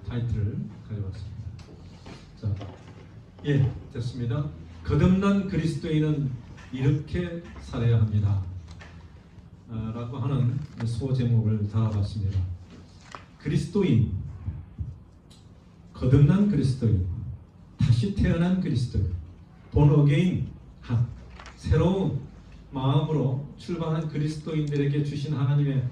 타이틀을 가져왔습니다. 자, 예, 됐습니다. 거듭난 그리스도인은 이렇게 살아야 합니다. 라고 하는 소제목을 달아봤습니다. 그리스도인, 거듭난 그리스도인, 다시 태어난 그리스도인, 본 어게인, 새로운 마음으로 출발한 그리스도인들에게 주신 하나님의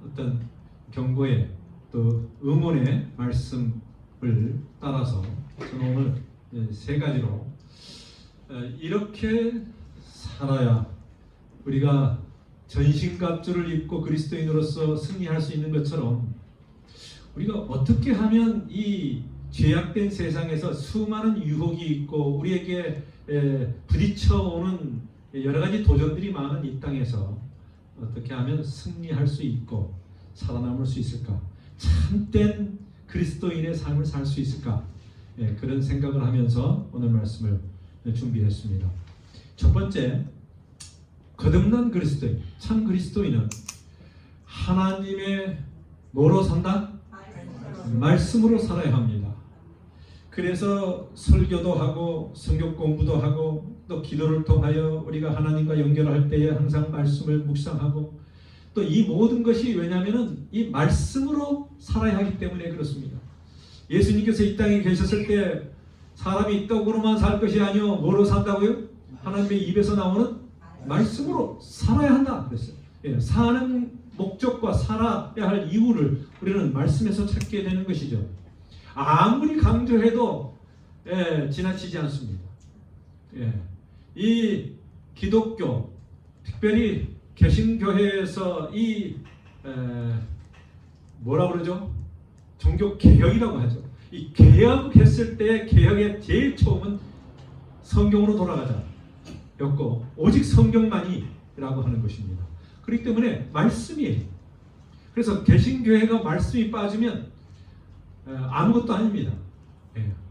어떤 경고의 또 응원의 말씀을 따라서 저는 오늘 세 가지로 이렇게 살아야 우리가 전신갑주를 입고 그리스도인으로서 승리할 수 있는 것처럼 우리가 어떻게 하면 이 죄악된 세상에서 수많은 유혹이 있고 우리에게 부딪혀오는 여러 가지 도전들이 많은 이 땅에서 어떻게 하면 승리할 수 있고 살아남을 수 있을까? 참된 그리스도인의 삶을 살 수 있을까? 그런 생각을 하면서 오늘 말씀을 준비했습니다. 첫 번째, 거듭난 그리스도인, 참 그리스도인은 하나님의 뭐로 산다? 말씀으로 살아야 합니다. 그래서 설교도 하고 성경 공부도 하고 또 기도를 통하여 우리가 하나님과 연결할 때에 항상 말씀을 묵상하고 또 이 모든 것이 왜냐하면 이 말씀으로 살아야 하기 때문에 그렇습니다. 예수님께서 이 땅에 계셨을 때 사람이 떡으로만 살 것이 아니요 뭐로 산다고요? 하나님의 입에서 나오는 말씀으로 살아야 한다 그랬어요. 사는 목적과 살아야 할 이유를 우리는 말씀에서 찾게 되는 것이죠. 아무리 강조해도 지나치지 않습니다. 이 기독교, 특별히 개신교회에서 이 뭐라 그러죠? 종교 개혁이라고 하죠. 이 개혁했을 때 개혁의 제일 처음은 성경으로 돌아가자 였고 오직 성경만이라고 하는 것입니다. 그렇기 때문에 말씀이에요. 그래서 개신교회가 말씀이 빠지면 아무것도 아닙니다.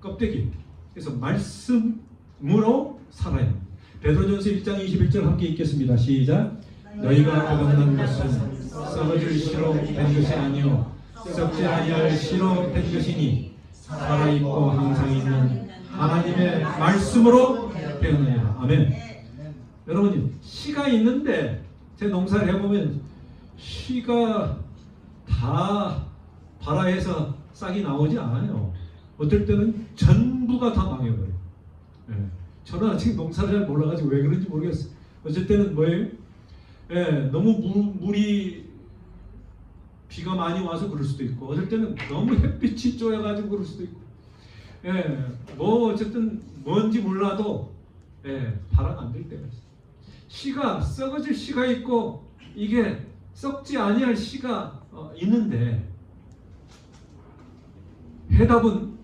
껍데기. 그래서 말씀으로 살아야 합니다. 베드로전서 1장 21절 함께 읽겠습니다. 시작. 너희가 거듭난 것은 썩어질 씨로 된 것이 아니요 썩지 아니할 씨로 된 것이니 살아있고 항상 있는 하나님의 말씀으로 되었느니라. 아멘. 여러분, 씨가 있는데 제 농사를 해보면 씨가 다 발아해서 싹이 나오지 않아요. 어떨 때는 전부가 다 망해버려요. 저는 아직 농사를 잘 몰라가지고 왜 그런지 모르겠어요. 어쩔 때는 뭐예요? 너무 물이 비가 많이 와서 그럴 수도 있고 어떨 때는 너무 햇빛이 쬐어가지고 그럴 수도 있고 뭐 어쨌든 뭔지 몰라도 발화가 안 될 때가 있어요. 씨가 썩어질 씨가 있고 이게 썩지 아니할 씨가 있는데 해답은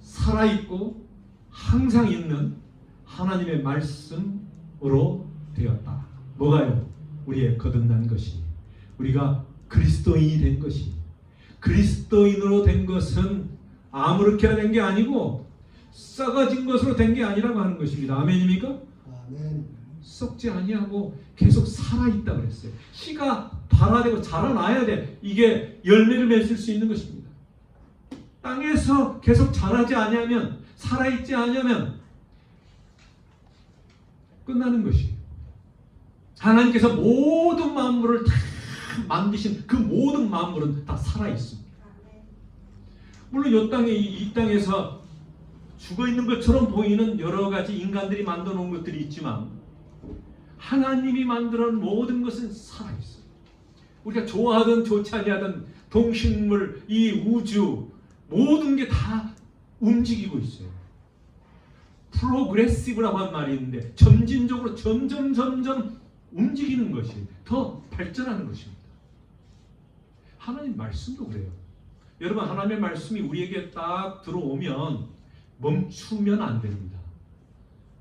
살아있고 항상 있는 하나님의 말씀으로 되었다. 뭐가요? 우리의 거듭난 것이, 우리가 그리스도인이 된 것이, 그리스도인으로 된 것은 아무렇게나 된 게 아니고 썩어진 것으로 된 게 아니라고 하는 것입니다. 아멘입니까? 아멘. 썩지 아니하고 계속 살아있다 그랬어요. 씨가 발화되고 자라나야 돼. 이게 열매를 맺을 수 있는 것입니다. 땅에서 계속 자라지 아니하면, 살아있지 아니하면 끝나는 것이에요. 하나님께서 모든 만물을 다 만드신 그 모든 만물은 다 살아있습니다. 물론 이 땅에서 죽어있는 것처럼 보이는 여러 가지 인간들이 만들어 놓은 것들이 있지만 하나님이 만들어 놓은 모든 것은 살아있어요. 우리가 좋아하든 좋지 아니하든 동식물, 이 우주 모든 게 다 움직이고 있어요. 프로그레시브라고 한 말이 있는데 점진적으로 점점 움직이는 것이 더 발전하는 것입니다. 하나님 말씀도 그래요. 여러분, 하나님의 말씀이 우리에게 딱 들어오면 멈추면 안 됩니다.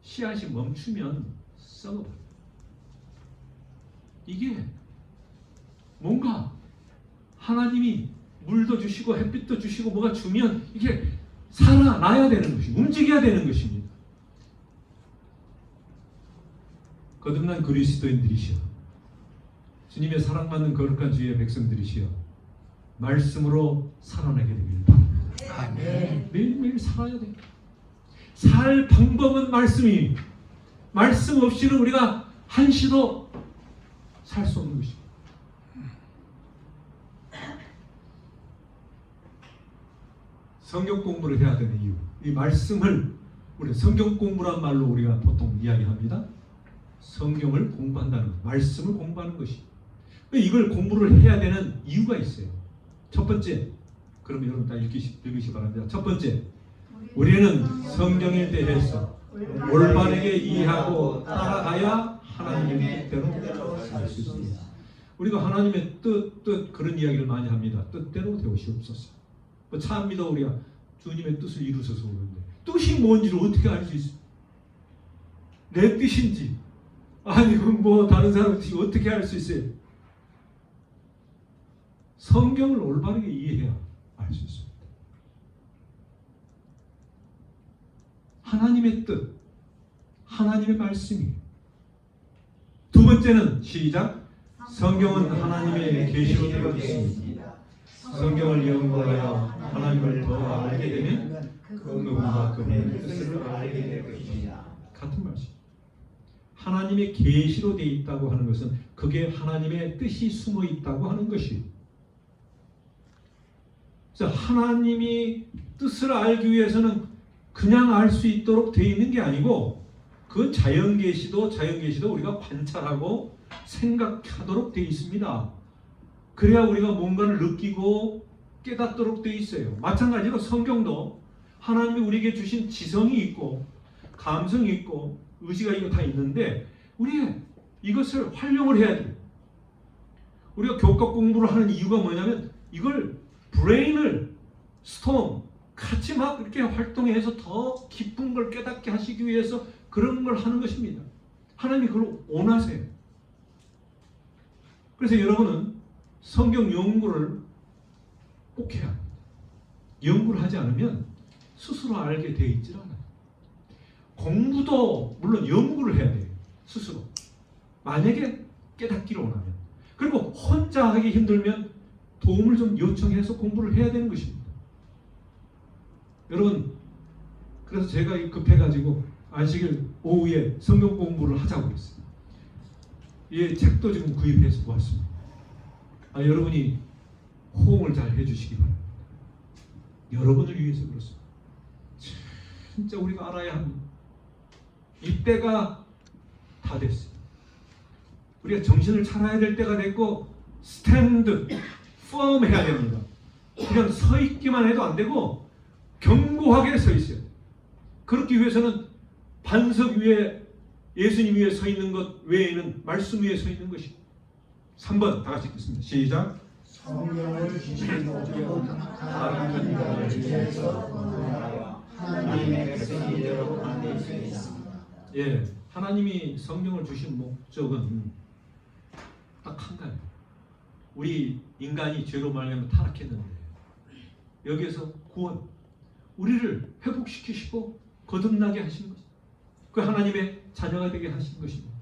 씨앗이 멈추면 썩어버려요. 이게 뭔가 하나님이 물도 주시고 햇빛도 주시고 뭐가 주면 이게 살아나야 되는 것이, 움직여야 되는 것입니다. 거듭난 그리스도인들이시여, 주님의 사랑받는 거룩한 주의 백성들이시여, 말씀으로 살아나게 되길 바랍니다. 아멘. 매일매일 살아야 돼. 살 방법은 말씀이. 말씀 없이는 우리가 한시도 살 수 없는 것입니다. 성경 공부를 해야 되는 이유. 이 말씀을 우리 성경 공부란 말로 우리가 보통 이야기합니다. 성경을 공부한다는 것, 말씀을 공부하는 것이. 이걸 공부를 해야 되는 이유가 있어요. 첫 번째, 그러면 여러분 다 읽으시 바랍니다. 첫 번째, 우리는 성경에 대해서 올바르게 이해하고 따라가야 하나님의 뜻대로 살 수 있습니다. 우리가 하나님의 뜻 그런 이야기를 많이 합니다. 뜻대로 되옵소서. 참 믿어 우리가 주님의 뜻을 이루셔서 그러는데 뜻이 뭔지를 어떻게 알 수 있어요? 내 뜻인지 아니면 뭐 다른 사람 뜻이 어떻게 알 수 있어요? 성경을 올바르게 이해해야 알 수 있습니다. 하나님의 뜻, 하나님의 말씀이. 두 번째는 시작. 성경은 하나님의 계시로 되어 있습니다. 성경을 연구하여 하나님을 더 알게 되면 그분과 그분의 뜻을 알게 될 것입니다. 같은 말씀. 하나님의 계시로 되어 있다고 하는 것은 그게 하나님의 뜻이 숨어 있다고 하는 것이. 그래서 하나님이 뜻을 알기 위해서는 그냥 알 수 있도록 되어 있는 게 아니고 그 자연계시도 우리가 관찰하고 생각하도록 되어 있습니다. 그래야 우리가 뭔가를 느끼고 깨닫도록 되어 있어요. 마찬가지로 성경도 하나님이 우리에게 주신 지성이 있고 감성이 있고 의지가 이거 다 있는데 우리 이것을 활용을 해야 돼요. 우리가 교과 공부를 하는 이유가 뭐냐면 이걸 브레인을 스톰 같이 막 이렇게 활동해서 더 깊은 걸 깨닫게 하시기 위해서 그런 걸 하는 것입니다. 하나님이 그걸 원하세요. 그래서 여러분은 성경 연구를 꼭 해야 합니다. 연구를 하지 않으면 스스로 알게 되어 있질 않아요. 공부도 물론 연구를 해야 돼요. 스스로. 만약에 깨닫기를 원하면. 그리고 혼자 하기 힘들면 도움을 좀 요청해서 공부를 해야 되는 것입니다. 여러분, 그래서 제가 급해가지고 안식일 오후에 성경 공부를 하자고 했어요. 이 책도 지금 구입해서 보았습니다. 여러분이 호응을 잘 해주시기 바랍니다. 여러분을 위해서 그렇습니다. 진짜 우리가 알아야 합니다. 이때가 다 됐어요. 우리가 정신을 차려야 될 때가 됐고 스탠드, 펌 해야 됩니다. 그냥 서 있기만 해도 안 되고 견고하게 서 있어요. 그렇기 위해서는 반석 위에 예수님 위에 서 있는 것 외에는 말씀 위에 서 있는 것이. 3번 다 같이 읽겠습니다. 시작. 성경을 주신 목적은 다른 인간을 위해서 공부하여 하나님의 백성이 되도록 만들 수 있습니다. 예, 하나님이 성경을 주신 목적은 딱 한 가지. 우리 인간이 죄로 말미암아 타락했는데 여기에서 구원, 우리를 회복시키시고 거듭나게 하신 것. 그 하나님의 자녀가 되게 하신 것입니다.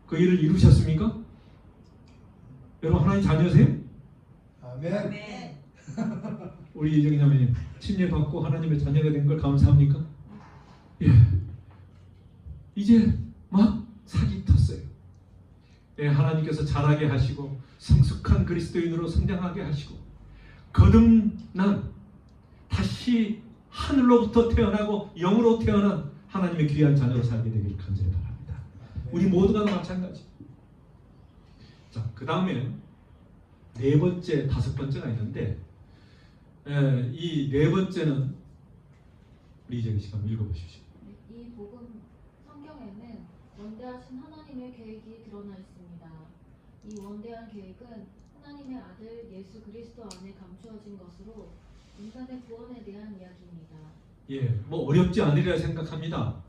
그 일을 이루셨습니까? 여러분 하나님 자녀세요? 아멘. 우리 이정희 자매님 침례 받고 하나님의 자녀가 된 걸 감사합니까? 예. 이제 막 사기 텄어요. 예, 하나님께서 자라게 하시고 성숙한 그리스도인으로 성장하게 하시고 거듭난 다시 하늘로부터 태어나고 영으로 태어난 하나님의 귀한 자녀로 살게 되기를 간절히 바랍니다. 우리 모두가 마찬가지. 자, 그 다음에 네 번째, 다섯 번째가 있는데 이 네 번째는 우리 이재기 씨가 한번 읽어보십시오. 이 복음 성경에는 원대하신 하나님의 계획이 드러나 있습니다. 이 원대한 계획은 하나님의 아들 예수 그리스도 안에 감추어진 것으로 인간의 구원에 대한 이야기입니다. 예, 뭐 어렵지 않으리라 생각합니다.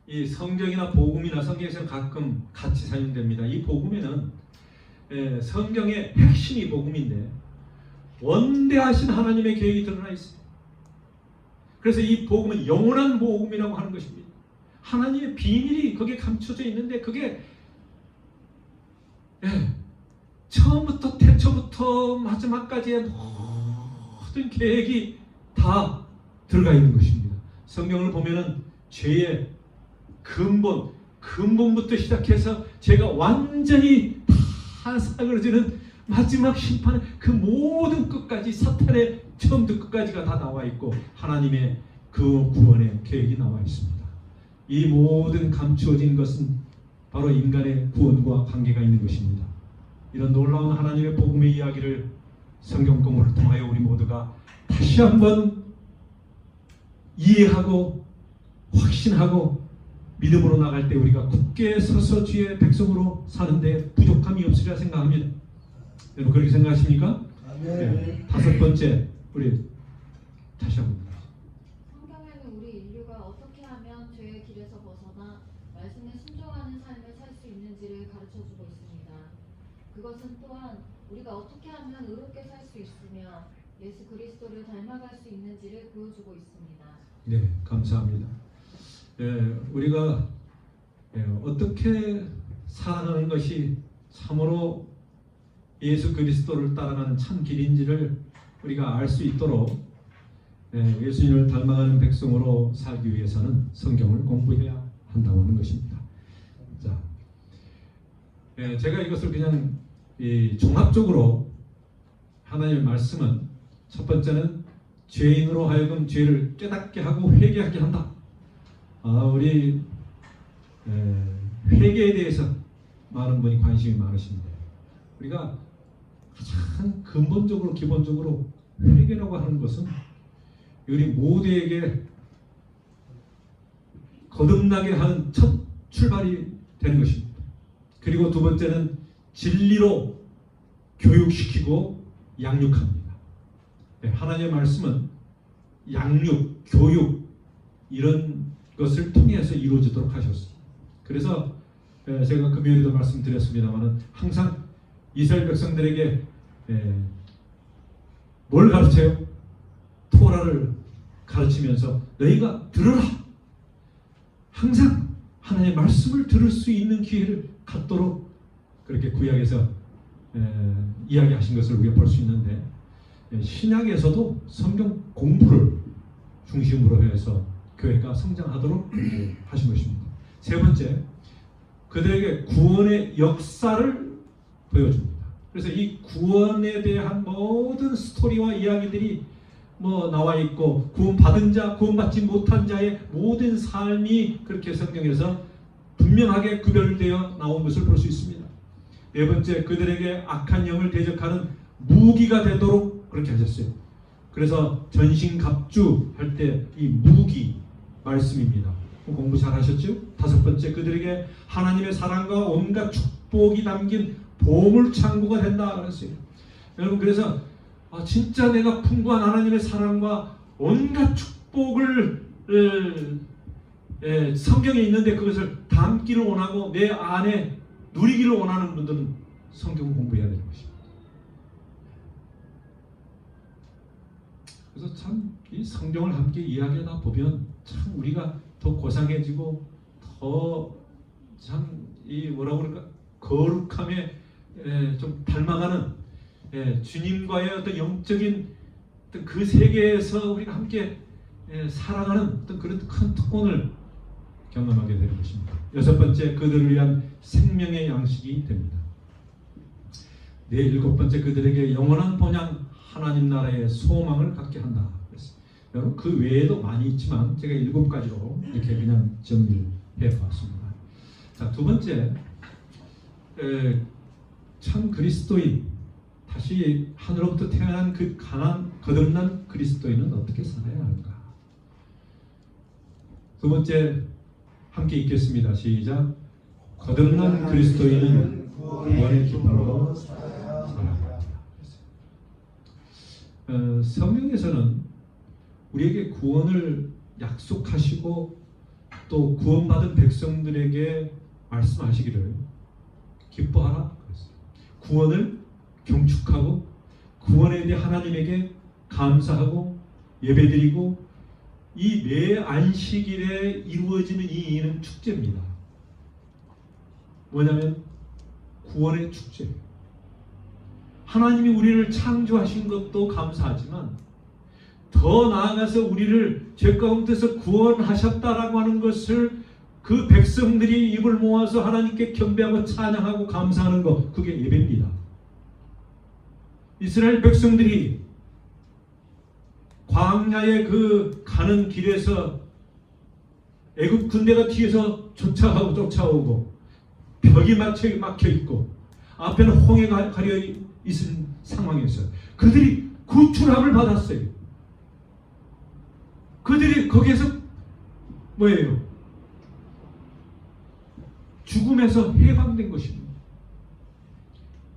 이 성경이나 복음이나 성경에서는 가끔 같이 사용됩니다. 이 복음에는 성경의 핵심이 복음인데 원대하신 하나님의 계획이 드러나 있어요. 그래서 이 복음은 영원한 복음이라고 하는 것입니다. 하나님의 비밀이 거기에 감춰져 있는데 그게 처음부터 태초부터 마지막까지의 모든 계획이 다 들어가 있는 것입니다. 성경을 보면은 죄의 근본부터 시작해서 제가 완전히 다 사그러지는 마지막 심판의 그 모든 끝까지, 사탄의 처음부터 끝까지가 다 나와 있고 하나님의 그 구원의 계획이 나와 있습니다. 이 모든 감추어진 것은 바로 인간의 구원과 관계가 있는 것입니다. 이런 놀라운 하나님의 복음의 이야기를 성경 공부를 통하여 우리 모두가 다시 한번 이해하고 확신하고 믿음으로 나갈 때 우리가 굳게 서서 주의 백성으로 사는데 부족함이 없으리라 생각합니다. 여러분 그렇게 생각하십니까? 네. 다섯 번째, 우리 다시 한번. 성경에는 우리 인류가 어떻게 하면 죄의 길에서 벗어나 말씀에 순종하는 삶을 살 수 있는지를 가르쳐주고 있습니다. 그것은 또한 우리가 어떻게 하면 의롭게 살 수 있으며 예수 그리스도를 닮아갈 수 있는지를 보여주고 있습니다. 네, 감사합니다. 우리가 어떻게 살아가는 것이 참으로 예수 그리스도를 따라가는 참 길인지를 우리가 알 수 있도록 예수님을 닮아가는 백성으로 살기 위해서는 성경을 공부해야 한다고 하는 것입니다. 자, 제가 이것을 그냥 종합적으로 하나님의 말씀은 첫 번째는 죄인으로 하여금 죄를 깨닫게 하고 회개하게 한다. 우리 회개에 대해서 많은 분이 관심이 많으신데 우리가 가장 근본적으로 기본적으로 회개라고 하는 것은 우리 모두에게 거듭나게 하는 첫 출발이 되는 것입니다. 그리고 두 번째는 진리로 교육시키고 양육합니다. 하나님의 말씀은 양육, 교육 이런 것을 통해서 이루어지도록 하셨습니다. 그래서 제가 금요일에도 말씀드렸습니다만 항상 이스라엘 백성들에게 뭘 가르쳐요? 토라를 가르치면서 너희가 들으라. 항상 하나님의 말씀을 들을 수 있는 기회를 갖도록 그렇게 구약에서 이야기하신 것을 우리가 볼 수 있는데 신약에서도 성경 공부를 중심으로 해서 교회가 성장하도록 하신 것입니다. 세 번째, 그들에게 구원의 역사를 보여줍니다. 그래서 이 구원에 대한 모든 스토리와 이야기들이 나와 있고 구원받은 자, 구원받지 못한 자의 모든 삶이 그렇게 성경에서 분명하게 구별되어 나온 것을 볼 수 있습니다. 네 번째, 그들에게 악한 영을 대적하는 무기가 되도록 그렇게 하셨어요. 그래서 전신갑주 할 때 이 무기 말씀입니다. 공부 잘 하셨죠? 다섯 번째, 그들에게 하나님의 사랑과 온갖 축복이 담긴 보물창고가 된다 그랬어요. 여러분, 그래서 진짜 내가 풍부한 하나님의 사랑과 온갖 축복을 성경에 있는데 그것을 담기를 원하고 내 안에 누리기를 원하는 분들은 성경을 공부해야 되는 것입니다. 그래서 참 이 성경을 함께 이야기하다 보면 참 우리가 더 고상해지고 더 참 이 뭐라고 그럴까 거룩함에 좀 닮아가는 주님과의 어떤 영적인 어떤 그 세계에서 우리가 함께 살아가는 어떤 그런 큰 특권을 경험하게 되는 것입니다. 여섯 번째, 그들을 위한 생명의 양식이 됩니다. 네, 일곱 번째, 그들에게 영원한 본향 하나님 나라의 소망을 갖게 한다. 여러분 그 외에도 많이 있지만 제가 7가지로 이렇게 그냥 정리를 해봤습니다. 자, 두 번째, 참 그리스도인, 다시 하늘로부터 태어난 그 거듭난 그리스도인은 어떻게 살아야 하는가? 두 번째, 함께 읽겠습니다. 시작. 거듭난 그리스도인은 구원의 기쁨으로 살아야 합니다. 성경에서는 우리에게 구원을 약속하시고 또 구원받은 백성들에게 말씀하시기를 기뻐하라 그랬어요. 구원을 경축하고 구원에 대해 하나님에게 감사하고 예배드리고 이 매 안식일에 이루어지는 이 일은 축제입니다. 뭐냐면 구원의 축제. 하나님이 우리를 창조하신 것도 감사하지만 더 나아가서 우리를 죄 가운데서 구원하셨다라고 하는 것을 그 백성들이 입을 모아서 하나님께 경배하고 찬양하고 감사하는 것, 그게 예배입니다. 이스라엘 백성들이 광야의 그 가는 길에서 애굽 군대가 뒤에서 쫓아오고 벽이 막혀 있고 앞에는 홍해가 가려 있는 상황에서 그들이 구출함을 받았어요. 그들이 거기에서 뭐예요? 죽음에서 해방된 것입니다.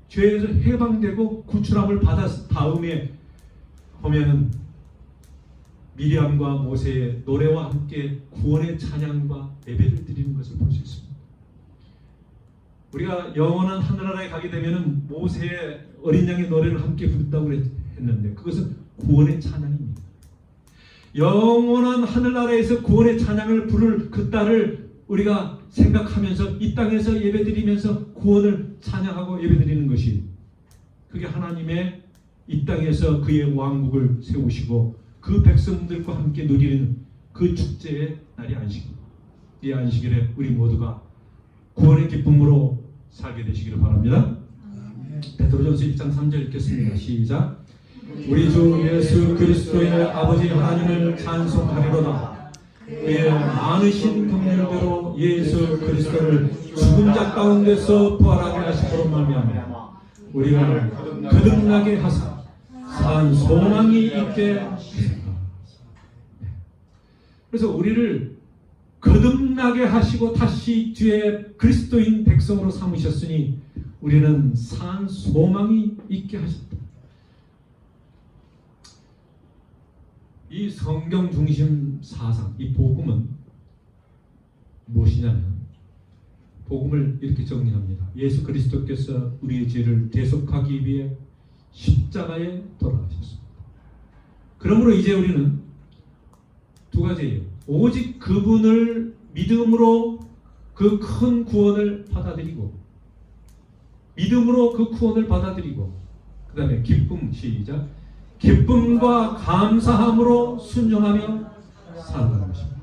죄에서 해방되고 구출함을 받았 다음에 보면은 미리암과 모세의 노래와 함께 구원의 찬양과 예배를 드리는 것을 볼 수 있습니다. 우리가 영원한 하늘나라에 가게 되면은 모세의 어린 양의 노래를 함께 부른다고 했는데 그것은 구원의 찬양입니다. 영원한 하늘나라에서 구원의 찬양을 부를 그 딸을 우리가 생각하면서 이 땅에서 예배드리면서 구원을 찬양하고 예배드리는 것이 그게 하나님의 이 땅에서 그의 왕국을 세우시고 그 백성들과 함께 누리는 그 축제의 날이 안식입니다. 이 안식일에 우리 모두가 구원의 기쁨으로 살게 되시기를 바랍니다. 베드로전서 1장 3절 읽겠습니다. 시작. 우리 주 예수 그리스도의 아버지 하나님을 찬송하리로다. 그의 많으신 긍휼대로 예수 그리스도를 죽은 자 가운데서 부활하게 하심으로 말미암아 우리가 거듭나게 하사 산 소망이 있게 하시라. 그래서 우리를 거듭나게 하시고 다시 주의 그리스도인 백성으로 삼으셨으니 우리는 산 소망이 있게 하셨다. 이 성경 중심 사상, 이 복음은 무엇이냐면 복음을 이렇게 정리합니다. 예수 그리스도께서 우리의 죄를 대속하기 위해 십자가에 돌아가셨습니다. 그러므로 이제 우리는 두 가지예요. 오직 그분을 믿음으로 그 큰 구원을 받아들이고 믿음으로 그 구원을 받아들이고 그 다음에 기쁨, 시작. 기쁨과 감사함으로 순종하며 살아가는 것입니다.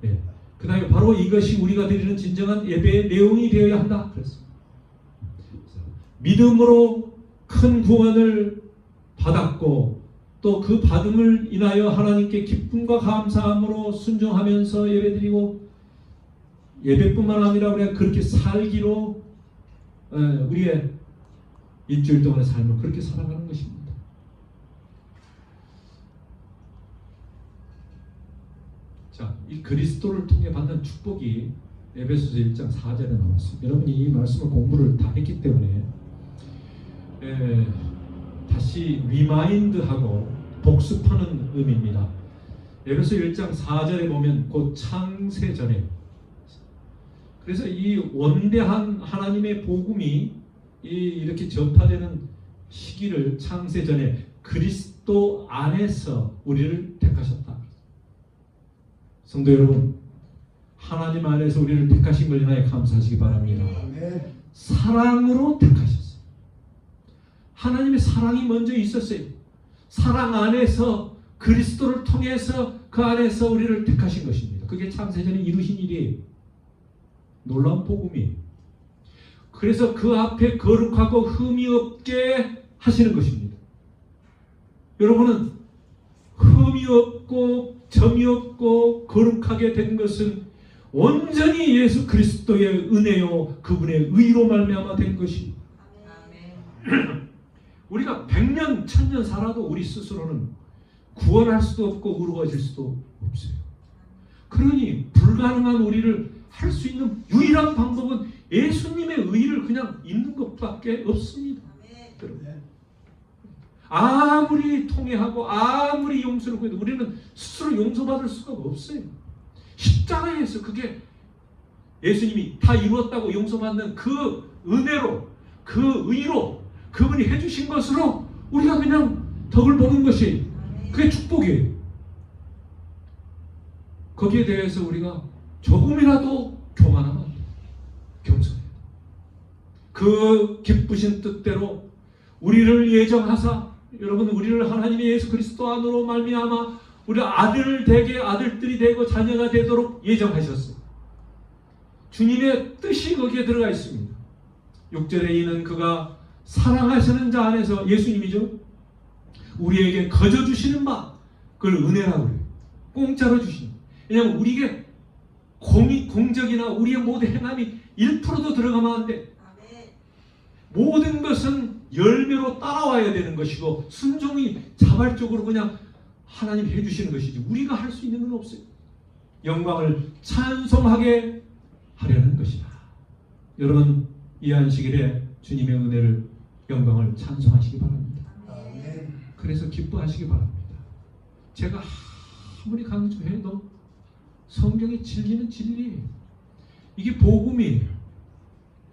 예. 그 다음에 바로 이것이 우리가 드리는 진정한 예배의 내용이 되어야 한다. 그랬습니다. 믿음으로 큰 구원을 받았고 또 그 받음을 인하여 하나님께 기쁨과 감사함으로 순종하면서 예배드리고 예배뿐만 아니라 우리가 그렇게 살기로 우리의 일주일 동안의 삶을 그렇게 살아가는 것입니다. 자, 이 그리스도를 통해 받는 축복이 에베소서 1장 4절에 나왔습니다. 여러분이 이 말씀을 공부를 다 했기 때문에 다시 리마인드하고 복습하는 의미입니다. 에베소 1장 4절에 보면 곧 창세전에 그래서 이 원대한 하나님의 복음이 이렇게 전파되는 시기를 창세전에 그리스도 안에서 우리를 택하셨다. 성도 여러분, 하나님 안에서 우리를 택하신 걸 인하여 감사하시기 바랍니다. 사랑으로 택하셨어요. 하나님의 사랑이 먼저 있었어요. 사랑 안에서 그리스도를 통해서 그 안에서 우리를 택하신 것입니다. 그게 창세전에 이루신 일이에요. 놀라운 복음이에요. 그래서 그 앞에 거룩하고 흠이 없게 하시는 것입니다. 여러분은 흠이 없고 점이 없고 거룩하게 된 것은 온전히 예수 그리스도의 은혜요 그분의 의로 말미암아 된 것이. 우리가 100년 1000년 살아도 우리 스스로는 구원할 수도 없고 의로워질 수도 없어요. 그러니 불가능한 우리를 할 수 있는 유일한 방법은 예수님의 의를 그냥 있는 것밖에 없습니다. 아무리 통회하고 아무리 용서를 구해도 우리는 스스로 용서받을 수가 없어요. 십자가에서 그게 예수님이 다 이루었다고 용서받는 그 은혜로 그 의로 그분이 해주신 것으로 우리가 그냥 덕을 보는 것이 그게 축복이에요. 거기에 대해서 우리가 조금이라도 교만하면 안 돼요. 겸손해요. 그 기쁘신 뜻대로 우리를 예정하사 여러분, 우리를 하나님의 예수 그리스도 안으로 말미암아 우리 아들 되게 아들들이 되고 자녀가 되도록 예정하셨어요. 주님의 뜻이 거기에 들어가 있습니다. 6절에 이는 그가 사랑하시는 자 안에서, 예수님이죠, 우리에게 거저 주시는 바, 그걸 은혜라고 그래요. 공짜로 주시는. 왜냐하면 우리에게 공적이나 우리의 모든 행함이 1%도 들어가면 안 돼. 모든 것은 열매로 따라와야 되는 것이고 순종이 자발적으로 그냥 하나님 해주시는 것이지 우리가 할 수 있는 건 없어요. 영광을 찬송하게 하려는 것이다. 여러분, 이 안식일에 주님의 은혜를, 영광을 찬송하시기 바랍니다. 그래서 기뻐하시기 바랍니다. 제가 아무리 강조해도 성경의 진리는 진리예요. 이게 복음이에요.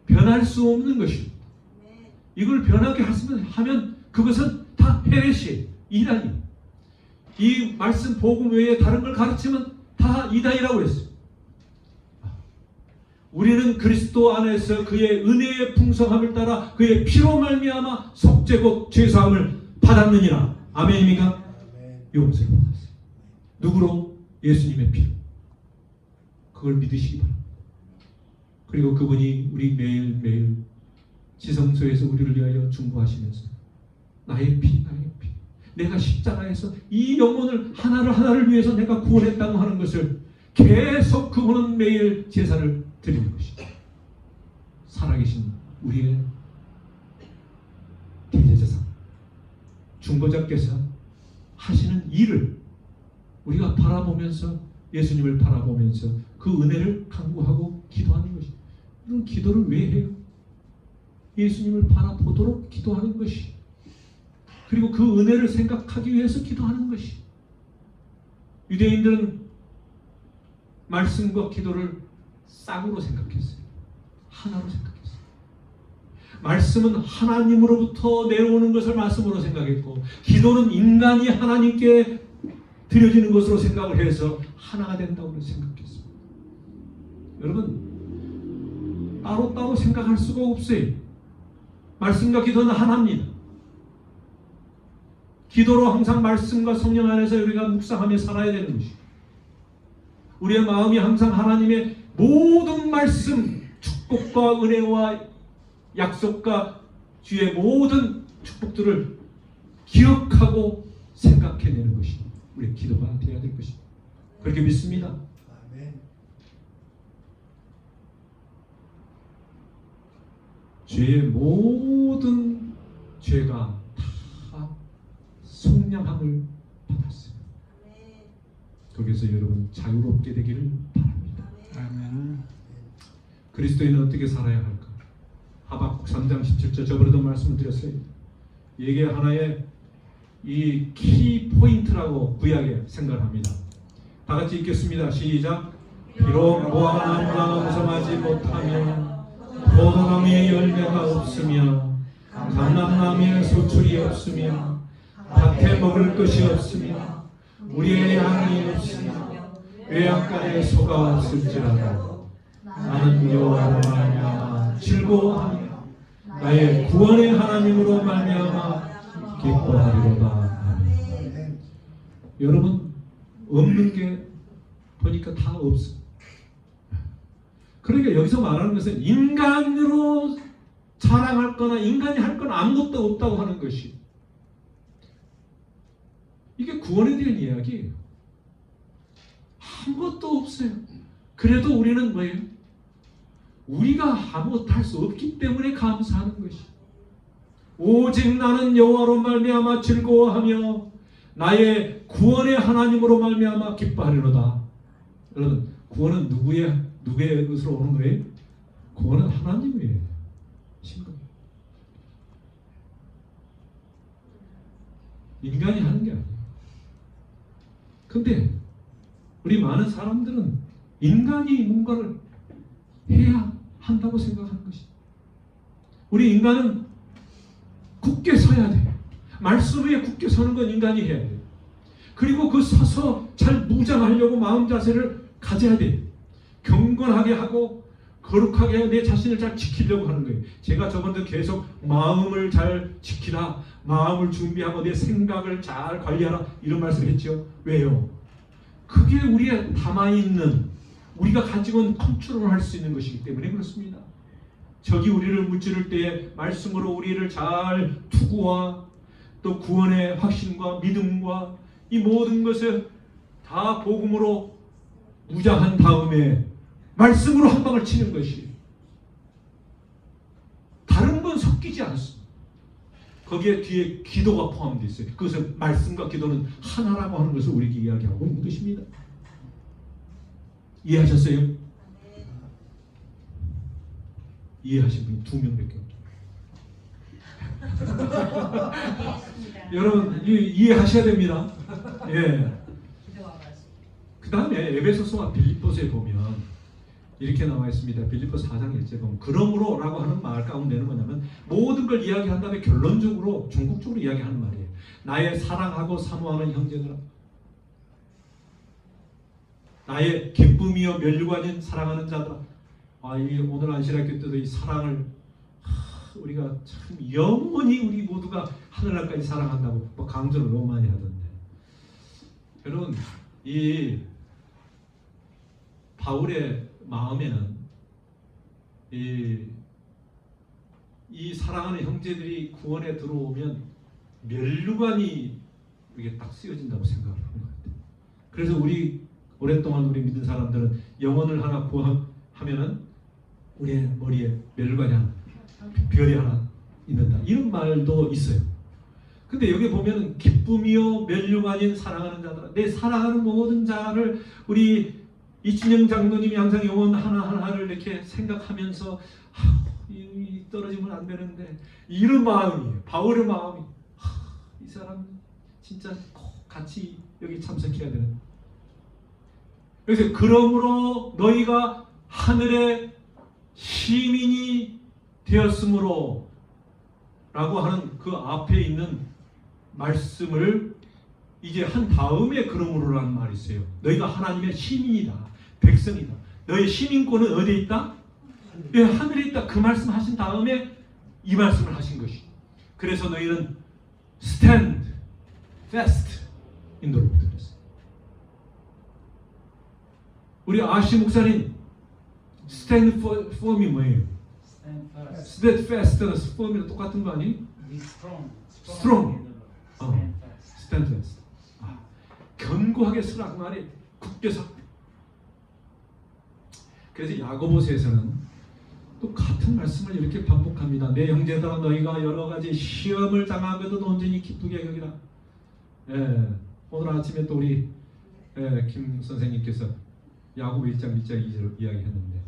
변할 수 없는 것입니다. 이걸 변하게 하면 그것은 다 헤레시예요. 이단이에요. 이 말씀 복음 외에 다른 걸 가르치면 다 이단이라고 했어요. 우리는 그리스도 안에서 그의 은혜의 풍성함을 따라 그의 피로 말미암아 속죄 곧 죄사함을 받았느니라. 아멘입니까? 용서를 받았어요. 누구로? 예수님의 피로. 그걸 믿으시기 바랍니다. 그리고 그분이 우리 매일매일 지성소에서 우리를 위하여 중보하시면서 나의 피, 내가 십자가에서 이 영혼을 하나를 위해서 내가 구원했다고 하는 것을 계속 그분은 매일 제사를 드리는 것이죠. 살아계신 우리의 대제사장 중보자께서 하시는 일을 우리가 바라보면서, 예수님을 바라보면서 그 은혜를 간구하고 기도하는 것이죠. 이런 기도를 왜 해요? 예수님을 바라보도록 기도하는 것이, 그리고 그 은혜를 생각하기 위해서 기도하는 것이. 유대인들은 말씀과 기도를 쌍으로 생각했어요. 하나로 생각했어요. 말씀은 하나님으로부터 내려오는 것을 말씀으로 생각했고, 기도는 인간이 하나님께 드려지는 것으로 생각을 해서 하나가 된다고 생각했습니다. 여러분, 따로따로 생각할 수가 없어요. 말씀과 기도는 하나입니다. 기도로 항상 말씀과 성령 안에서 우리가 묵상하며 살아야 되는 것이죠. 우리의 마음이 항상 하나님의 모든 말씀, 축복과 은혜와 약속과 주의 모든 축복들을 기억하고 생각해내는 것이 우리의 기도가 되어야 될 것입니다. 그렇게 믿습니다. 죄의 모든 죄가 다 속량함을 받았어요. 거기서 여러분 자유롭게 되기를 바랍니다. 아멘. 그리스도인은 어떻게 살아야 할까? 하박국 3장 17절 저번에도 말씀을 드렸어요. 이게 하나의 이 키 포인트라고 구약에 생각합니다. 다 같이 읽겠습니다. 시작. 비록 모아나무가 무성하지 못하며 포도나무에 열매가 없으며 감람나무에 소출이 없으며 밭에 먹을 것이 없으며 우리의 양이 없으며 외양간에 소가 없을지라도 나는 여호와로 말미암아 즐거워하며 나의 구원의 하나님으로 말미암아 기뻐하리로다. 아멘. 여러분, 없는 게 보니까 다 없어. 그러니까 여기서 말하는 것은 인간으로 자랑할 거나 인간이 할 건 아무것도 없다고 하는 것이, 이게 구원에 대한 이야기예요. 아무것도 없어요. 그래도 우리는 뭐예요? 우리가 아무것도 할 수 없기 때문에 감사하는 것이. 오직 나는 여호와로 말미암아 즐거워하며 나의 구원의 하나님으로 말미암아 기뻐하리로다. 여러분, 구원은 누구의 것으로 오는 거예요? 구원은 하나님의 신거예요. 인간이 하는 게 아니에요. 근데 우리 많은 사람들은 인간이 뭔가를 해야 한다고 생각하는 것이. 우리 인간은 굳게 서야 돼요. 말씀 위에 굳게 서는 건 인간이 해야 돼요. 그리고 그 서서 잘 무장하려고 마음 자세를 가져야 돼요. 경건하게 하고 거룩하게 내 자신을 잘 지키려고 하는 거예요. 제가 저번에 계속 마음을 잘 지키라, 마음을 준비하고 내 생각을 잘 관리하라 이런 말씀을 했죠. 왜요? 그게 우리의 담아있는, 우리가 가지고 있는 컨트롤을 할 수 있는 것이기 때문에 그렇습니다. 적이 우리를 무찌를 때에 말씀으로 우리를 잘 투구와 또 구원의 확신과 믿음과 이 모든 것을 다 복음으로 무장한 다음에 말씀으로 한 방을 치는 것이, 다른 건 섞이지 않습니다. 거기에 뒤에 기도가 포함되어 있어요. 그것은 말씀과 기도는 하나라고 하는 것을 우리에게 이야기하고 있는 것입니다. 이해하셨어요? 이해하신 분이 2명밖에 없죠. 여러분 이해하셔야 됩니다. 예. 그 다음에 에베소서와 빌립보서에 보면 이렇게 나와 있습니다. 빌립보서 4장 1절 보면 그러므로 라고 하는 말 가운데는 뭐냐면 모든 걸 이야기한 다음에 결론적으로 종국적으로 이야기하는 말이에요. 나의 사랑하고 사모하는 형제들아, 나의 기쁨이요 면류관인 사랑하는 자들아. 이 오늘 안식일학교 때도 이 사랑을 우리가 참 영원히 우리 모두가 하늘날까지 사랑한다고 뭐 강조를 너무 많이 하던데, 여러분 이 바울의 마음에는 이 사랑하는 형제들이 구원에 들어오면 면류관이 이게 딱 쓰여진다고 생각을 하는 것 같아요. 그래서 오랫동안 우리 믿은 사람들은 영혼을 하나 구하면은 우리의 머리에 면류관이 하나, 별이 하나 있는다, 이런 말도 있어요. 근데 여기 보면은 기쁨이요 면류관인 사랑하는 자들아, 내 사랑하는 모든 자를 우리 이춘영 장로님이 항상 영혼 하나하나를 이렇게 생각하면서 떨어지면 안 되는데, 이런 마음이에요. 바울의 마음이 이 사람 진짜 꼭 같이 여기 참석해야 되는. 그래서 그러므로 너희가 하늘의 시민이 되었으므로 라고 하는 그 앞에 있는 말씀을 이제 한 다음에 그러므로라는 말이 있어요. 너희가 하나님의 시민이다, 백성이다. 너희 시민권은 어디에 있다? 예, 하늘에 있다. 그 말씀 하신 다음에 이 말씀을 하신 것이. 그래서 너희는 stand fast in the Lord. 우리 아시 목사님 stand firm이 뭐예요? stand fast는 firm이랑 똑같은 거 아니? strong. stand fast. 견고하게 서라 그 말이, 굳게 서. 그래서 야고보서에서는 또 같은 말씀을 이렇게 반복합니다. 내 형제들아, 너희가 여러 가지 시험을 당하거든 온전히 기쁘게 여기라. 오늘 아침에 또 우리 김 선생님께서 야고보 1장 1장 2절을 이야기했는데,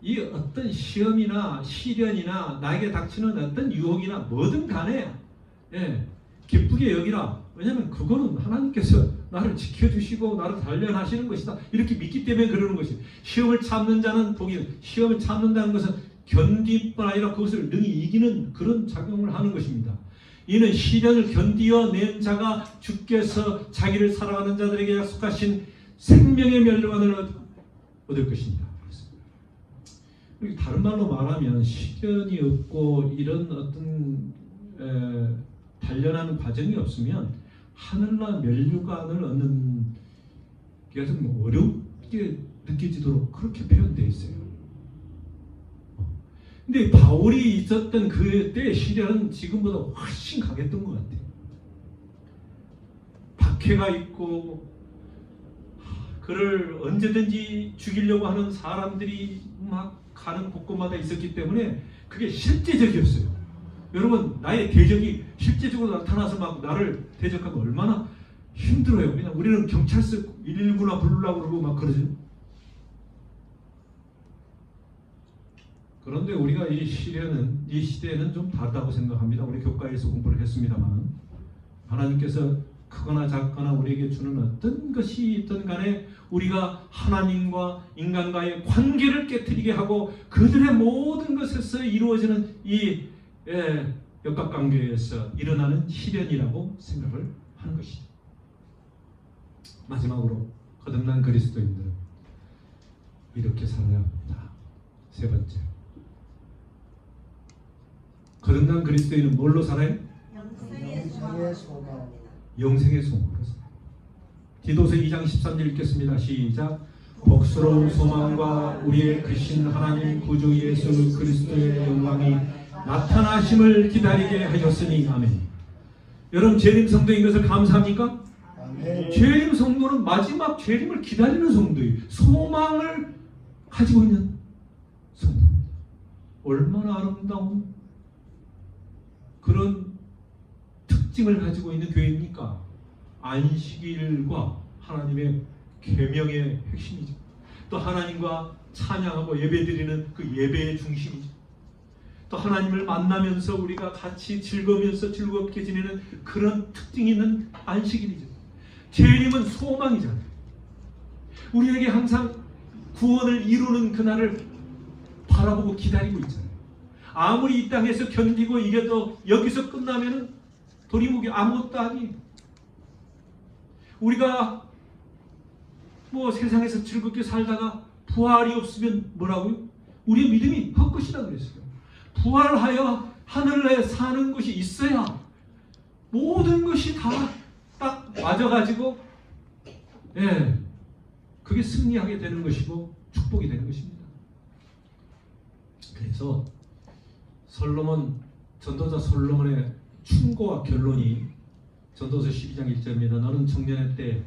이 어떤 시험이나 시련이나 나에게 닥치는 어떤 유혹이나 뭐든 간에 기쁘게 여기라. 왜냐하면 그거는 하나님께서 나를 지켜주시고 나를 단련하시는 것이다, 이렇게 믿기 때문에 그러는 것이. 시험을 참는 자는 복이, 시험을 참는다는 것은 견디뿐 아니라 그것을 능히 이기는 그런 작용을 하는 것입니다. 이는 시련을 견디어 낸 자가 주께서 자기를 사랑하는 자들에게 약속하신 생명의 면류관을 얻을 것입니다. 다른 말로 말하면 시련이 없고 이런 어떤 단련하는 과정이 없으면 하늘날 면류관을 얻는 게 좀 어렵게 느껴지도록 그렇게 표현되어 있어요. 근데 바울이 있었던 그때의 시련은 지금보다 훨씬 강했던 것 같아요. 박해가 있고 그를 언제든지 죽이려고 하는 사람들이 막 가는 곳곳마다 있었기 때문에 그게 실제적이었어요. 여러분, 나의 대적이 실제적으로 나타나서 막 나를 대적하면 얼마나 힘들어요. 그냥 우리는 경찰서 119나 부르려고 그러고 막 그러죠. 그런데 우리가 이 시대는 좀 다르다고 생각합니다. 우리 교과에서 공부를 했습니다만, 하나님께서 크거나 작거나 우리에게 주는 어떤 것이 있든 간에 우리가 하나님과 인간과의 관계를 깨트리게 하고 그들의 모든 것에서 이루어지는 이 역학관계에서 일어나는 시련이라고 생각을 하는 것이죠. 마지막으로 거듭난 그리스도인들은 이렇게 살아야 합니다. 세 번째, 거듭난 그리스도인은 뭘로 살아요? 영생의 소망. 영생의 소망으로 살아요. 디도서 2장 13절 읽겠습니다. 시작. 복스러운 소망과 우리의 크신 하나님 구주 예수 그리스도의 영광이 나타나심을 기다리게 하셨으니 아멘. 여러분, 재림 성도인 것을 감사합니까? 아멘. 재림 성도는 마지막 재림을 기다리는 성도예요. 소망을 가지고 있는 성도입니다. 얼마나 아름다운 그런 특징을 가지고 있는 교회입니까? 안식일과 하나님의 계명의 핵심이죠. 또 하나님과 찬양하고 예배드리는 그 예배의 중심이죠. 또 하나님을 만나면서 우리가 같이 즐거우면서 즐겁게 지내는 그런 특징이 있는 안식일이죠. 재림은 소망이잖아요. 우리에게 항상 구원을 이루는 그날을 바라보고 기다리고 있잖아요. 아무리 이 땅에서 견디고 이겨도 여기서 끝나면은 도리묵이 아무것도 아니에요. 우리가 뭐 세상에서 즐겁게 살다가 부활이 없으면 뭐라고요? 우리의 믿음이 헛것이라고 그랬어요. 부활하여 하늘에 사는 것이 있어야 모든 것이 다 딱 맞아가지고 그게 승리하게 되는 것이고 축복이 되는 것입니다. 그래서 전도자 솔로몬의 충고와 결론이 전도서 12장 1절입니다. 너는 청년의 때,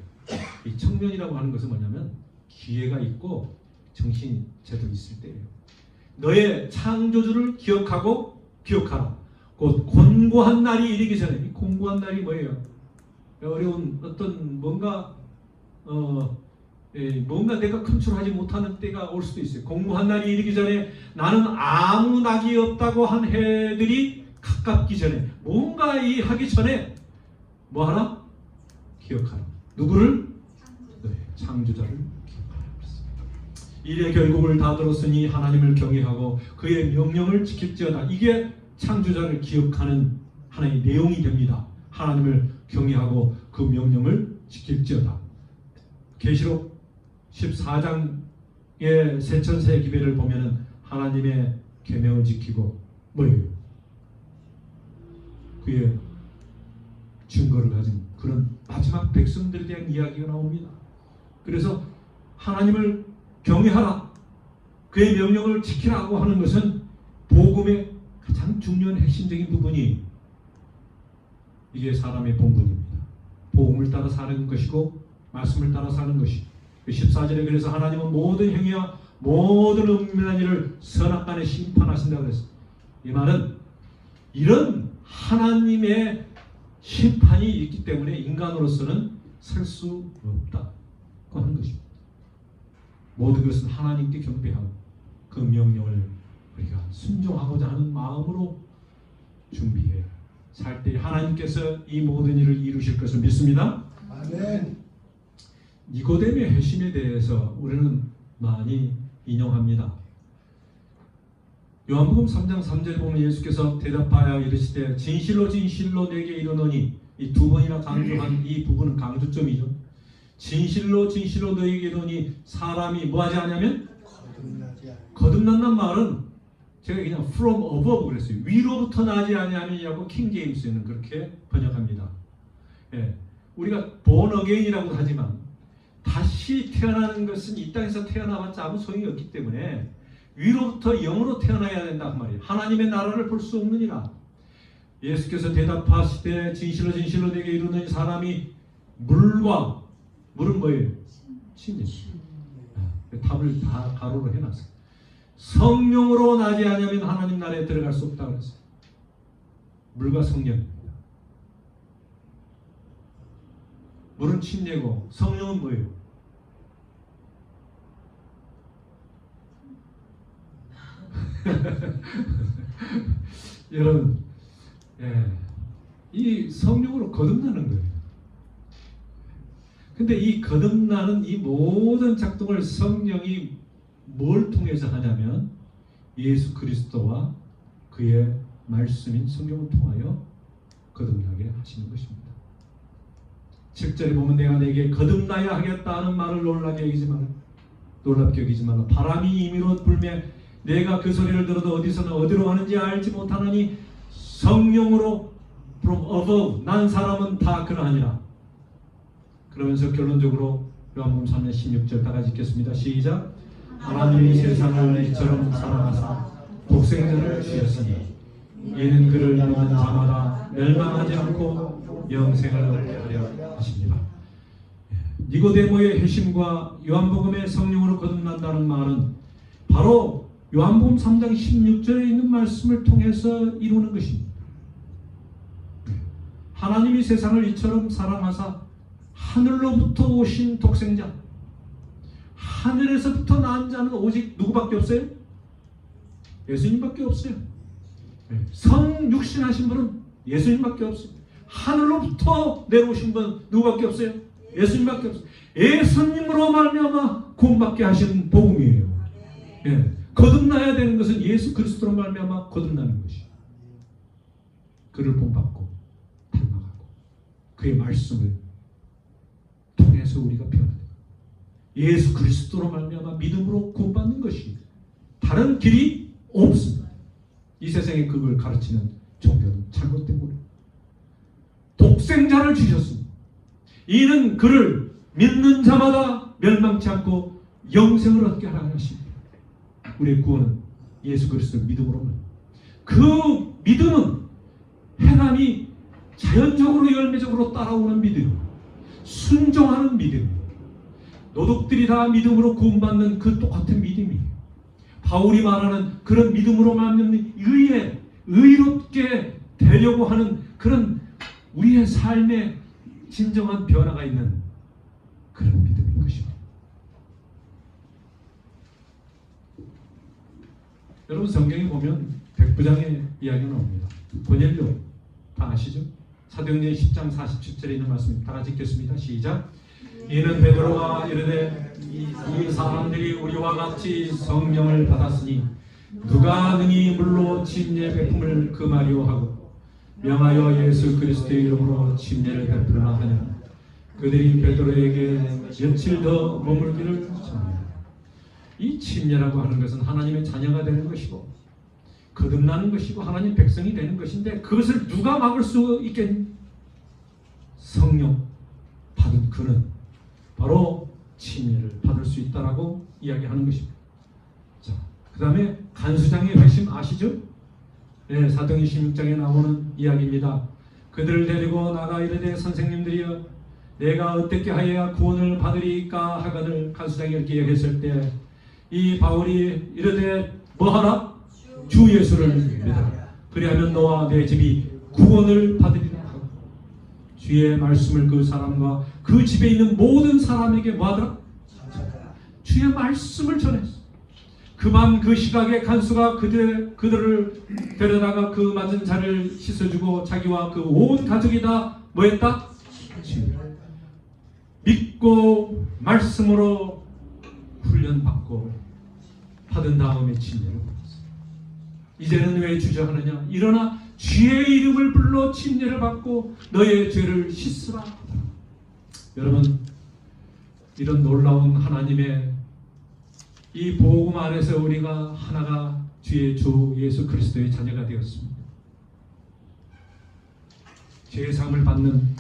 이 청년이라고 하는 것은 뭐냐면 기회가 있고 정신 제대로 있을 때예요. 너의 창조주를 기억하라. 곧 곤고한 날이 이르기 전에. 이 곤고한 날이 뭐예요? 어려운 어떤 뭔가 내가 컨트롤하지 못하는 때가 올 수도 있어요. 공고한 날이 이르기 전에 나는 아무 낙이 없다고 한 해들이 가깝기 전에 뭔가 하기 전에 뭐 하나? 기억하라. 누구를? 창조자를 기억하라. 일의 결국을 다 들었으니 하나님을 경외하고 그의 명령을 지킬지어다. 이게 창조자를 기억하는 하나의 내용이 됩니다. 하나님을 경외하고 그 명령을 지킬지어다. 계시록 14장의 세천세 기별을 보면은 하나님의 계명을 지키고 뭐예요? 그의 증거를 가진 그런 마지막 백성들에 대한 이야기가 나옵니다. 그래서 하나님을 경외하라, 그의 명령을 지키라고 하는 것은 복음의 가장 중요한 핵심적인 부분이 이게 사람의 본분입니다. 복음을 따라 사는 것이고 말씀을 따라 사는 것이 14절에 그래서 하나님은 모든 행위와 모든 은밀한 일을 선악간에 심판하신다고 그랬어요. 이 말은 이런 하나님의 심판이 있기 때문에 인간으로서는 설 수 없다고 하는 것입니다. 모든 것은 하나님께 경배하고 그 명령을 우리가 순종하고자 하는 마음으로 준비해 살 때 하나님께서 이 모든 일을 이루실 것을 믿습니다. 아멘. 니고데모의 회심에 대해서 우리는 많이 인용합니다. 요한복음 3장 3절에 보면 예수께서 대답하여 이르시되 진실로 진실로 내게 이르노니, 이 두 번이나 강조한 이 부분은 강조점이죠. 진실로 진실로 너에게 이르노니 사람이 뭐하지 않냐면 거듭난다는 말은 제가 그냥 from above 그랬어요. 위로부터 나지 아니하느냐고 킹 제임스는 그렇게 번역합니다. 우리가 born again이라고 하지만 다시 태어나는 것은 이 땅에서 태어나봤자 아무 소용이 없기 때문에 위로부터 영으로 태어나야 된다 그 말이에요. 하나님의 나라를 볼 수 없느니라. 예수께서 대답하시되 진실로 진실로 내게 이르노니 사람이 물은 뭐예요? 신입니다. 답을 다 가로로 해놨어요. 성령으로 나지 않으면 하나님 나라에 들어갈 수 없다고 그랬어요. 물과 성령입니다. 물은 침례고 성령은 뭐예요? 여러분, 이 성령으로 거듭나는 거예요. 근데 이 거듭나는 이 모든 작동을 성령이 뭘 통해서 하냐면 예수 그리스도와 그의 말씀인 성령을 통하여 거듭나게 하시는 것입니다. 7절에 보면 내가 내게 거듭나야 하겠다 하는 말을 놀랍게 여기지 마라. 바람이 임의로 불매 내가 그 소리를 들어도 어디서는 어디로 가는지 알지 못하느니 성령으로 from above 난 사람은 다 그러하니라. 그러면서 결론적으로 요한복음 3장 16절 다 같이 읽겠습니다. 시작. 하나님이 세상을 이처럼 사랑하사 독생자를 주셨으니 이는 그를 믿는 자마다 멸망하지 않고 영생을 얻게 하려 하십니다. 니고데모의 회심과 요한복음의 성령으로 거듭난다는 말은 바로 요한복음 3장 16절에 있는 말씀을 통해서 이루는 것입니다. 하나님이 세상을 이처럼 사랑하사 하늘로부터 오신 독생자, 하늘에서부터 난 자는 오직 누구밖에 없어요? 예수님밖에 없어요. 성육신하신 분은 예수님밖에 없어요. 하늘로부터 내려오신 분은 누구밖에 없어요? 예수님밖에 없어요. 예수님으로 말미암아 구원받게 하신 복음이에요. 거듭나야 되는 것은 예수 그리스도로 말미암아 거듭나는 것이에요. 그를 본받고 닮아가고 그의 말씀을 통해서 우리가 변화돼요. 예수 그리스도로 말미암아 믿음으로 구원받는 것이 다른 길이 없습니다. 이 세상에 그걸 가르치는 종교는 잘못된 거예요. 독생자를 주셨습니다. 이는 그를 믿는 자마다 멸망치 않고 영생을 얻게 하라 하십니다. 우리의 구원은 예수 그리스도의 믿음으로만. 그 믿음은 행함이 자연적으로 열매적으로 따라오는 믿음입니다. 순종하는 믿음입니다. 노독들이 다 믿음으로 구원받는 그 똑같은 믿음이에요. 바울이 말하는 그런 믿음으로 말미암는 의에 의롭게 되려고 하는 그런 우리의 삶에 진정한 변화가 있는 그런 믿음인 것입니다. 여러분 성경에 보면 백부장의 이야기가 나옵니다. 고넬료 다 아시죠? 사도행전 10장 47절에 있는 말씀 다 같이 읽겠습니다. 시작. 이는 베드로가 이르되 이 사람들이 우리와 같이 성령을 받았으니 누가 능히 물로 침례 베품을 금하려 하고 명하여 예수 그리스도의 이름으로 침례를 베풀라 하냐. 그들이 베드로에게 며칠 더 머물기를 청합니다. 이 침례라고 하는 것은 하나님의 자녀가 되는 것이고 거듭나는 것이고 하나님 백성이 되는 것인데 그것을 누가 막을 수 있겠니? 성령 받은 그는 바로 침례를 받을 수 있다라고 이야기하는 것입니다. 자, 그 다음에 간수장의 회심 아시죠? 네, 사도행전 16장에 나오는 이야기입니다. 그들을 데리고 나가 이르되 선생님들이여 내가 어떻게 하여야 구원을 받으리까 하거늘 간수장이 이렇게 이야기했을 때 이 바울이 이르되 뭐하라? 주 예수를 믿어라. 그리하면 너와 내 집이 구원을 받으리라 하고 주의 말씀을 그 사람과 그 집에 있는 모든 사람에게 뭐하더라? 주의 말씀을 전했어. 그만 그 시각에 간수가 그들을 데려다가 그 맞은 자를 씻어주고 자기와 그 온 가족이 다 뭐했다? 믿고 말씀으로 훈련받고 받은 다음에 침례를 받았어요. 이제는 왜 주저하느냐? 일어나 주의 이름을 불러 침례를 받고 너의 죄를 씻으라. 여러분 이런 놀라운 하나님의 이 복음 안에서 우리가 하나가 주의 주 예수 그리스도의 자녀가 되었습니다. 죄의 사함을 받는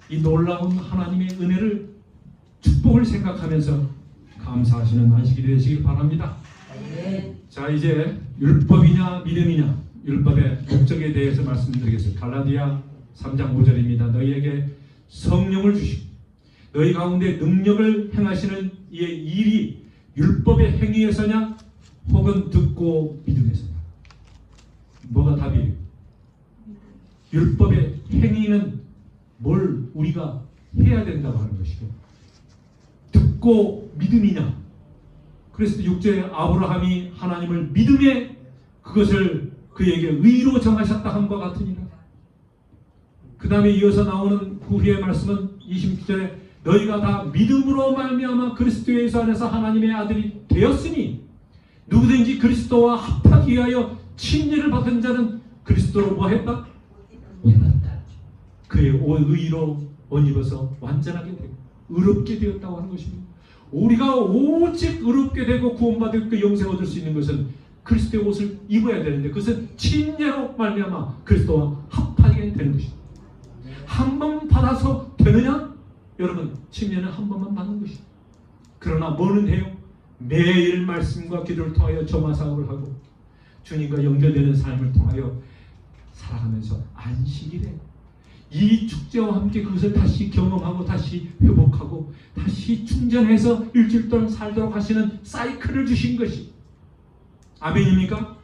이 놀라운 하나님의 은혜를 축복을 생각하면서 감사하시는 안식이 되시길 바랍니다. 자 이제 율법이냐 믿음이냐 율법의 목적에 대해서 말씀드리겠습니다. 갈라디아 3장 5절입니다. 너희에게 성령을 주시고 너희 가운데 능력을 행하시는 이의 일이 율법의 행위에서냐 혹은 듣고 믿음에서냐. 뭐가 답이에요? 율법의 행위는 뭘 우리가 해야 된다고 하는 것이고 듣고 믿음이냐. 그래서 6절에 아브라함이 하나님을 믿음에 그것을 그에게 의로 정하셨다 함과 같으니라. 그 다음에 이어서 나오는 후의 말씀은 26절에 너희가 다 믿음으로 말미암아 그리스도 예수 안에서 하나님의 아들이 되었으니 누구든지 그리스도와 합하기 위하여 침례를 받은 자는 그리스도로 뭐 했다? 그의 의로 옷 입어서 완전하게 되고 의롭게 되었다고 하는 것입니다. 우리가 오직 의롭게 되고 구원받을 그 영생 얻을 수 있는 것은 그리스도의 옷을 입어야 되는데 그것은 침례로 말미암아 그리스도와 합하게 되는 것입니다. 한 번 받아서 되느냐? 여러분, 침례는 한 번만 받는 것입니다. 그러나 뭐는 해요? 매일 말씀과 기도를 통하여 점화사업을 하고 주님과 연결되는 삶을 통하여 살아가면서 안식일에 이 축제와 함께 그것을 다시 경험하고 다시 회복하고 다시 충전해서 일주일 동안 살도록 하시는 사이클을 주신 것이 아멘입니까?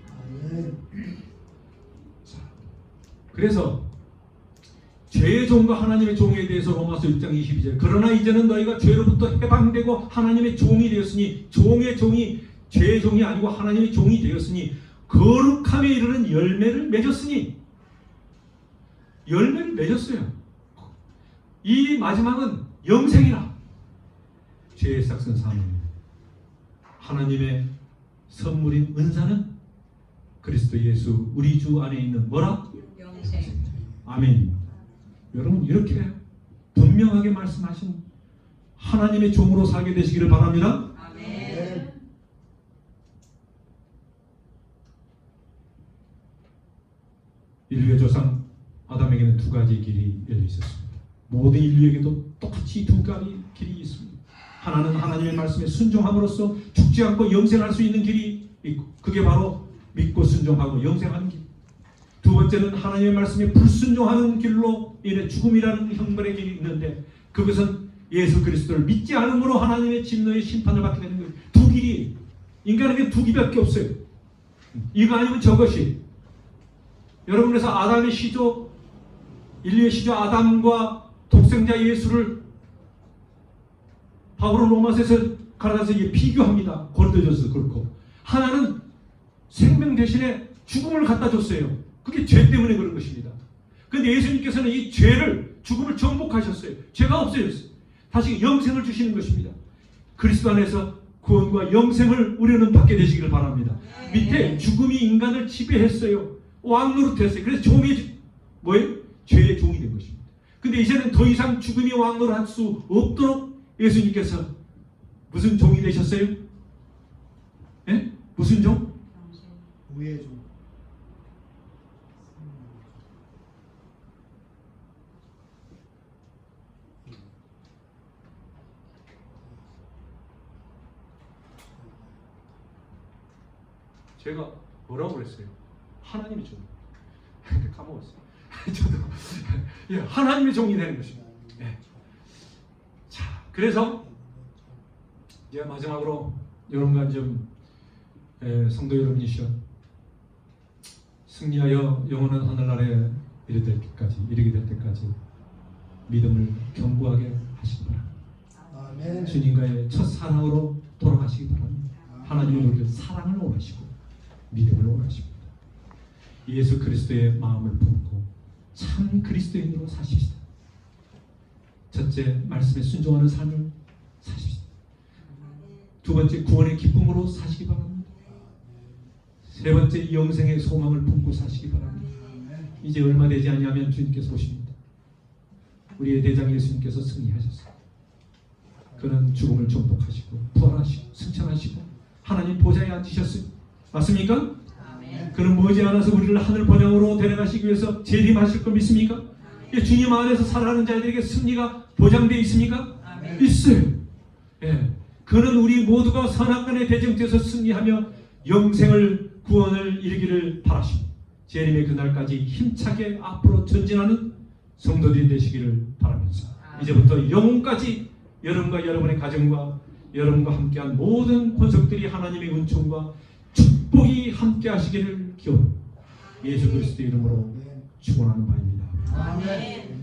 자, 그래서 죄의 종과 하나님의 종에 대해서 로마서 6장 22절 그러나 이제는 너희가 죄로부터 해방되고 하나님의 종이 되었으니 종의 종이 죄의 종이 아니고 하나님의 종이 되었으니 거룩함에 이르는 열매를 맺었으니 열매를 맺었어요. 이 마지막은 영생이라 죄의 싹슨 사명입니다. 하나님의 선물인 은사는 그리스도 예수 우리 주 안에 있는 뭐라? 영생. 아멘. 여러분 이렇게 분명하게 말씀하신 하나님의 종으로 살게 되시기를 바랍니다. 아멘. 인류의 조상 아담에게는 두 가지의 길이 열려 있었습니다. 모든 인류에게도 똑같이 두 가지 길이 있습니다. 하나는 하나님의 말씀에 순종함으로써 죽지 않고 영생할 수 있는 길이 있고 그게 바로 믿고 순종하고 영생하는 길. 두 번째는 하나님의 말씀에 불순종하는 길로 인해 죽음이라는 형벌의 길이 있는데 그것은 예수 그리스도를 믿지 않음으로 하나님의 진노의 심판을 받게 되는 거예요. 두 길이 인간에게 두 길밖에 없어요. 이거 아니면 저것이. 여러분 그래서 아담의 시조 인류의 시조 아담과 독생자 예수를 바울은 로마서에서 가라사서 비교합니다. 고린도전서 그렇고 하나는 생명 대신에 죽음을 갖다 줬어요. 그게 죄 때문에 그런 것입니다. 그런데 예수님께서는 이 죄를 죽음을 정복하셨어요. 죄가 없어졌어요. 다시 영생을 주시는 것입니다. 그리스도 안에서 구원과 영생을 우리는 받게 되시기를 바랍니다. 밑에 죽음이 인간을 지배했어요. 왕노릇했어요. 그래서 종이 뭐예요? 죄의 종이 된 것입니다. 근데 이제는 더 이상 죽음이 왕노릇할 수 없도록 예수님께서 무슨 종이 되셨어요? 예? 무슨 종? 우의 종. 제가 뭐라고 그랬어요? 하나님의 종. 까먹었어요. 저도 예, 하나님의 종이 되는 것입니다. 예. 자, 그래서 이제 마지막으로 여러분과 좀 성도 여러분이시여 승리하여 영원한 하늘나라에 이르게 될 때까지 믿음을 견고하게 하시기 바랍니다. 아멘. 주님과의 첫 사랑으로 돌아가시기 바랍니다. 하나님은 우리를 사랑을 원하시고 믿음을 원하십니다. 예수 그리스도의 마음을 품고 참 그리스도인으로 사십시다. 첫째, 말씀에 순종하는 삶을 사십시다. 두 번째, 구원의 기쁨으로 사시기 바랍니다. 세 번째, 영생의 소망을 품고 사시기 바랍니다. 이제 얼마 되지 않으면 주님께서 오십니다. 우리의 대장 예수님께서 승리하셨습니다. 그는 죽음을 정복하시고 부활하시고 승천하시고 하나님 보좌에 앉으셨어요. 맞습니까? 아멘. 그는 머지않아서 우리를 하늘 번영으로 데려가시기 위해서 재림하실 거 믿습니까? 예, 주님 안에서 살아가는 자들에게 승리가 보장되어 있습니까? 아멘. 있어요. 예, 그는 우리 모두가 선악간의 대쟁에서 승리하며 영생을 구원을 이루기를 바라십니다. 재림의 그날까지 힘차게 앞으로 전진하는 성도들이 되시기를 바라면서 이제부터 영혼까지 여러분과 여러분의 가정과 여러분과 함께한 모든 권속들이 하나님의 은총과 축복이 함께 하시기를 기원합니다. 예수 그리스도의 이름으로 축원하는 바입니다. 아멘.